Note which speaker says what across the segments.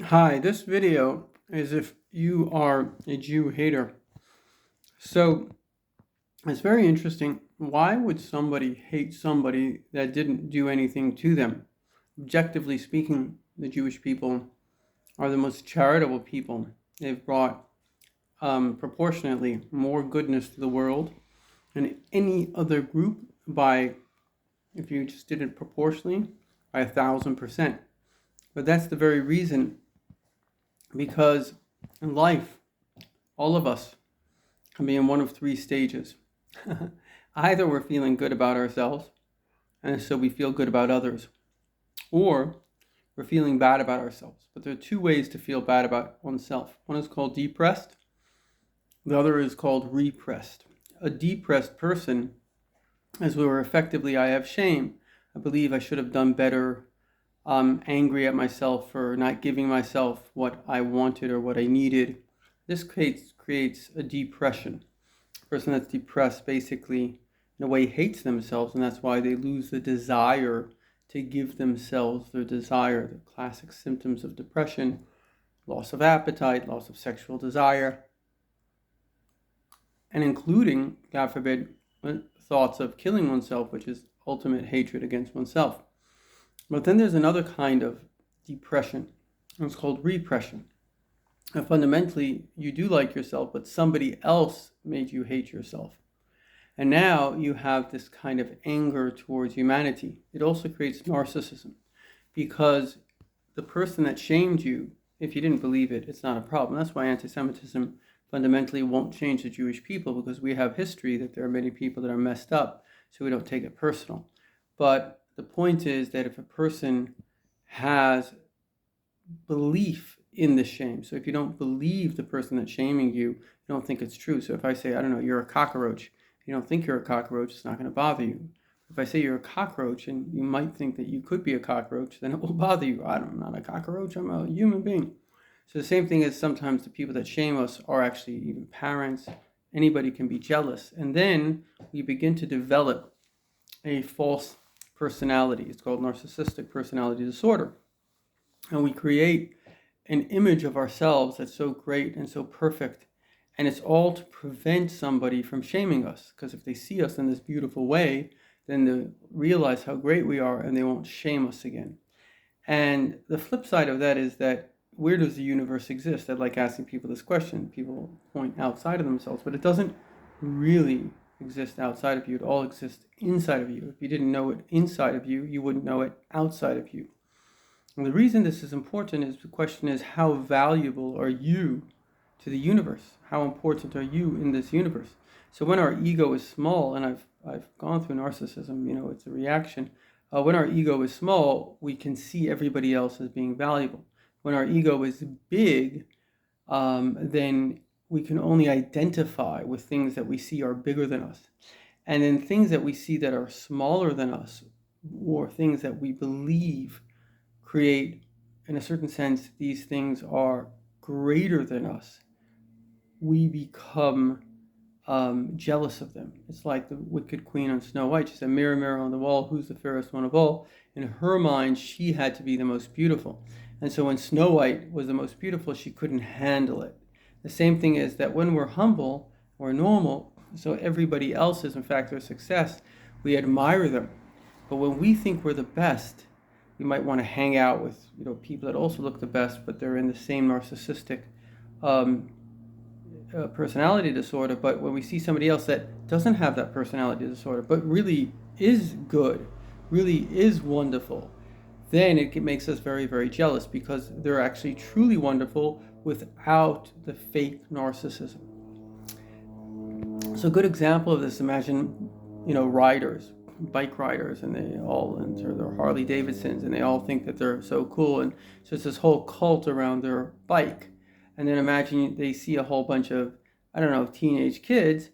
Speaker 1: Hi, this video is if you are a Jew hater. So it's very interesting. Why would somebody hate somebody that didn't do anything to them? Objectively speaking, the Jewish people are the most charitable people. They've brought proportionately more goodness to the world than any other group by, if you just did it proportionally, by 1,000%. But that's the very reason, because in life, all of us can be in one of three stages. Either we're feeling good about ourselves, and so we feel good about others, or we're feeling bad about ourselves. But there are two ways to feel bad about oneself. One is called depressed, the other is called repressed. A depressed person, as we were effectively, I have shame. I believe I should have done better. I'm angry at myself for not giving myself what I wanted or what I needed. This creates a depression. A person that's depressed basically, in a way, hates themselves, and that's why they lose the desire to give themselves their desire. The classic symptoms of depression: loss of appetite, loss of sexual desire, and including, God forbid, thoughts of killing oneself, which is ultimate hatred against oneself. But then there's another kind of depression, and it's called repression. And fundamentally, you do like yourself, but somebody else made you hate yourself. And now you have this kind of anger towards humanity. It also creates narcissism, because the person that shamed you, if you didn't believe it, it's not a problem. That's why anti-Semitism fundamentally won't change the Jewish people, because we have history that there are many people that are messed up, so we don't take it personal. But the point is that if a person has belief in the shame, so if you don't believe the person that's shaming you, you don't think it's true. So if I say, I don't know, you're a cockroach, you don't think you're a cockroach, it's not going to bother you. If I say you're a cockroach and you might think that you could be a cockroach, then it will bother you. I'm not a cockroach, I'm a human being. So the same thing is sometimes the people that shame us are actually even parents. Anybody can be jealous. And then we begin to develop a false personality. It's called narcissistic personality disorder. And we create an image of ourselves that's so great and so perfect. And it's all to prevent somebody from shaming us. Because if they see us in this beautiful way, then they'll realize how great we are and they won't shame us again. And the flip side of that is that, where does the universe exist? I'd like asking people this question. People point outside of themselves, but it doesn't really exist outside of you. It all exists inside of you. If you didn't know it inside of you, you wouldn't know it outside of you. And the reason this is important is, the question is, how valuable are you to the universe? How important are you in this universe? So when our ego is small, and I've gone through narcissism, it's a reaction. When our ego is small, we can see everybody else as being valuable. When our ego is big, then we can only identify with things that we see are bigger than us. And then things that we see that are smaller than us, or things that we believe create, in a certain sense, these things are greater than us, we become jealous of them. It's like the wicked queen on Snow White. She said, mirror, mirror on the wall, who's the fairest one of all? In her mind, she had to be the most beautiful. And so when Snow White was the most beautiful, she couldn't handle it. The same thing is that when we're humble, we're normal, so everybody else is, in fact, their success, we admire them. But when we think we're the best, we might want to hang out with people that also look the best, but they're in the same narcissistic personality disorder. But when we see somebody else that doesn't have that personality disorder, but really is good, really is wonderful, then it makes us very, very jealous, because they're actually truly wonderful without the fake narcissism. So a good example of this, imagine, riders, bike riders, and they all enter their Harley Davidsons, and they all think that they're so cool, and so it's this whole cult around their bike. And then imagine they see a whole bunch of, teenage kids,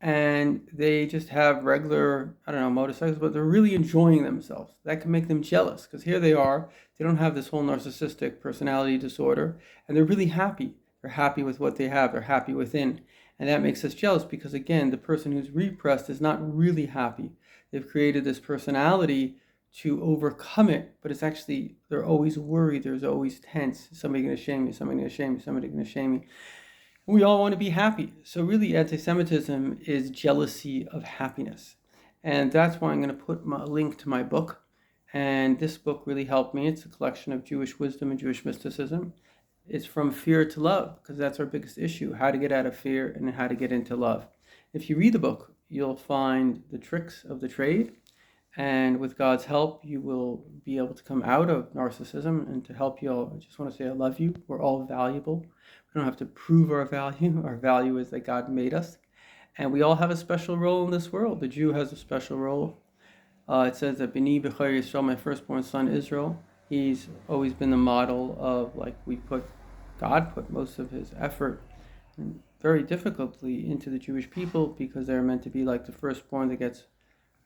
Speaker 1: and they just have regular, motorcycles, but they're really enjoying themselves. That can make them jealous, because here they are, they don't have this whole narcissistic personality disorder, and they're really happy. They're happy with what they have, they're happy within. And that makes us jealous, because again, the person who's repressed is not really happy. They've created this personality to overcome it, but it's actually, they're always worried, there's always tense. Somebody going to shame me, somebody going to shame me, somebody going to shame me. We all want to be happy. So really, anti-Semitism is jealousy of happiness. And that's why I'm going to put a link to my book. And this book really helped me. It's a collection of Jewish wisdom and Jewish mysticism. It's From Fear to Love, because that's our biggest issue, how to get out of fear and how to get into love. If you read the book, you'll find the tricks of the trade. And with God's help, you will be able to come out of narcissism. And to help you all, I just want to say I love you. We're all valuable. We don't have to prove our value. Our value is that God made us. And we all have a special role in this world. The Jew has a special role. It says that B'ni B'chor Yisrael, my firstborn son Israel, he's always been the model of, like, God put most of his effort very difficultly into the Jewish people, because they're meant to be like the firstborn that gets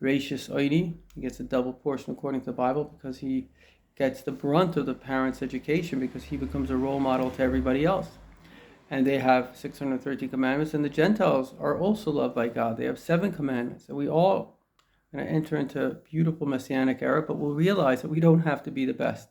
Speaker 1: Reishis Oidi. He gets a double portion according to the Bible, because he gets the brunt of the parents' education, because he becomes a role model to everybody else. And they have 630 commandments, and the Gentiles are also loved by God. They have 7 commandments, and we all are going to enter into a beautiful Messianic era, but we'll realize that we don't have to be the best.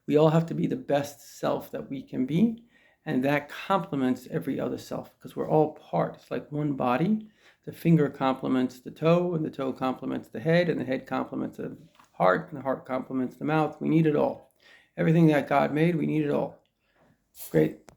Speaker 1: We all have to be the best self that we can be, and that complements every other self, because we're all part. It's like one body. The finger complements the toe, and the toe complements the head, and the head complements the heart, and the heart complements the mouth. We need it all. Everything that God made, we need it all. Great.